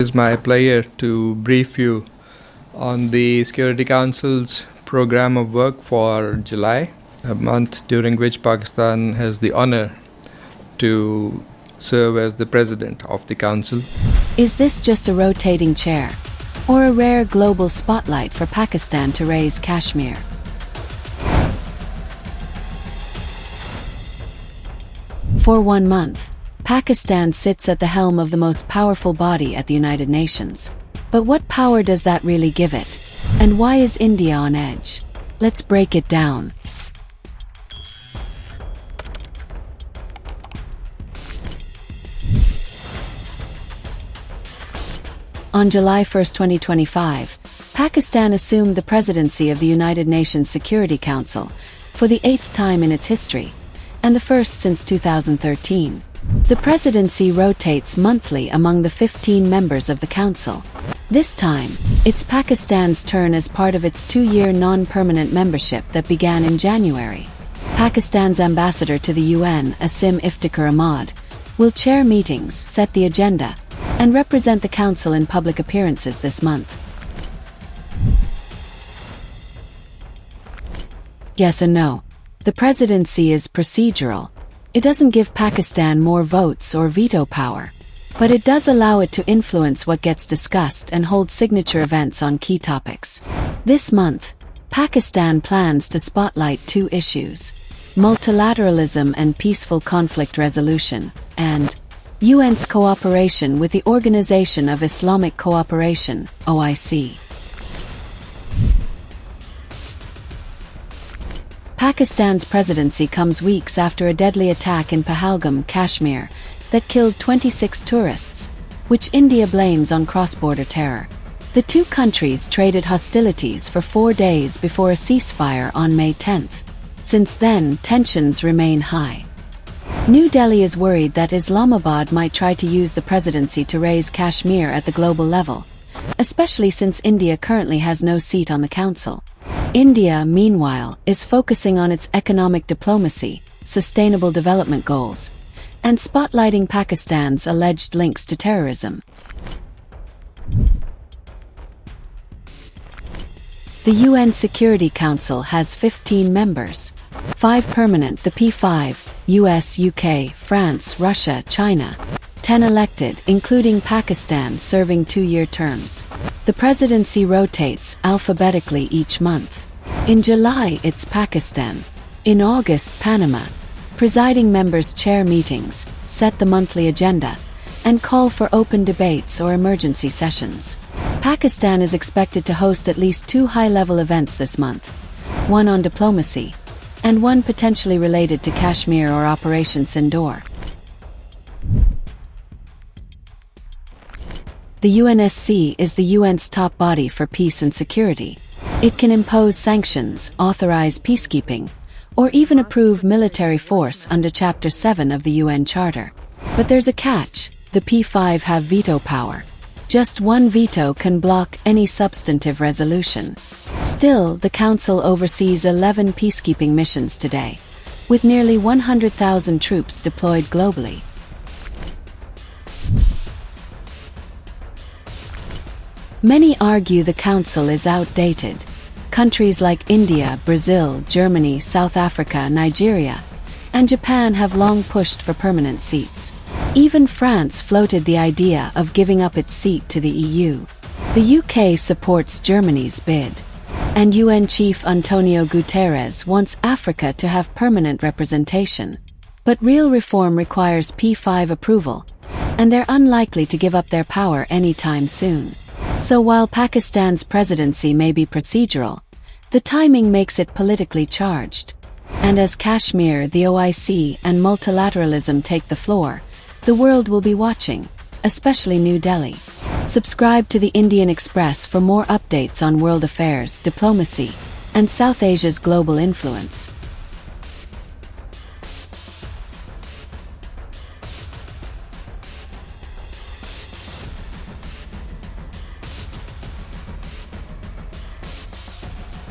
It's my pleasure to brief you on the Security Council's program of work for July, a month during which Pakistan has the honor to serve as the president of the council. Is this just a rotating chair, or a rare global spotlight for Pakistan to raise Kashmir? For 1 month, Pakistan sits at the helm of the most powerful body at the United Nations. But what power does that really give it? And why is India on edge? Let's break it down. On July 1, 2025, Pakistan assumed the presidency of the United Nations Security Council for the 8th time in its history, and the first since 2013. The presidency rotates monthly among the 15 members of the council. This time, it's Pakistan's turn as part of its 2-year non-permanent membership that began in January. Pakistan's ambassador to the UN, Asim Iftikhar Ahmad, will chair meetings, set the agenda, and represent the council in public appearances this month. Yes and no. The presidency is procedural. It doesn't give Pakistan more votes or veto power, but it does allow it to influence what gets discussed and hold signature events on key topics. This month, Pakistan plans to spotlight 2 issues: multilateralism and peaceful conflict resolution, and UN's cooperation with the Organisation of Islamic Cooperation, OIC. Pakistan's presidency comes weeks after a deadly attack in Pahalgam, Kashmir, that killed 26 tourists, which India blames on cross-border terror. The 2 countries traded hostilities for 4 days before a ceasefire on May 10th. Since then, tensions remain high. New Delhi is worried that Islamabad might try to use the presidency to raise Kashmir at the global level, especially since India currently has no seat on the council. India, meanwhile, is focusing on its economic diplomacy, sustainable development goals, and spotlighting Pakistan's alleged links to terrorism. The UN Security Council has 15 members. 5 permanent, the P5, US, UK, France, Russia, China. 10 elected, including Pakistan serving 2-year terms. The presidency rotates alphabetically each month. In July, it's Pakistan. In August, Panama. Presiding members chair meetings, set the monthly agenda, and call for open debates or emergency sessions. Pakistan is expected to host at least 2 high-level events this month, one on diplomacy, and one potentially related to Kashmir or Operation Sindoor. The UNSC is the UN's top body for peace and security. It can impose sanctions, authorize peacekeeping, or even approve military force under Chapter 7 of the UN Charter. But there's a catch: the P5 have veto power. Just 1 veto can block any substantive resolution. Still, the Council oversees 11 peacekeeping missions today, with nearly 100,000 troops deployed globally. Many argue the Council is outdated. Countries like India, Brazil, Germany, South Africa, Nigeria, and Japan have long pushed for permanent seats. Even France floated the idea of giving up its seat to the EU. The UK supports Germany's bid. And UN Chief Antonio Guterres wants Africa to have permanent representation. But real reform requires P5 approval, and they're unlikely to give up their power anytime soon. So while Pakistan's presidency may be procedural, the timing makes it politically charged. And as Kashmir, the OIC, and multilateralism take the floor, the world will be watching, especially New Delhi. Subscribe to the Indian Express for more updates on world affairs, diplomacy, and South Asia's global influence.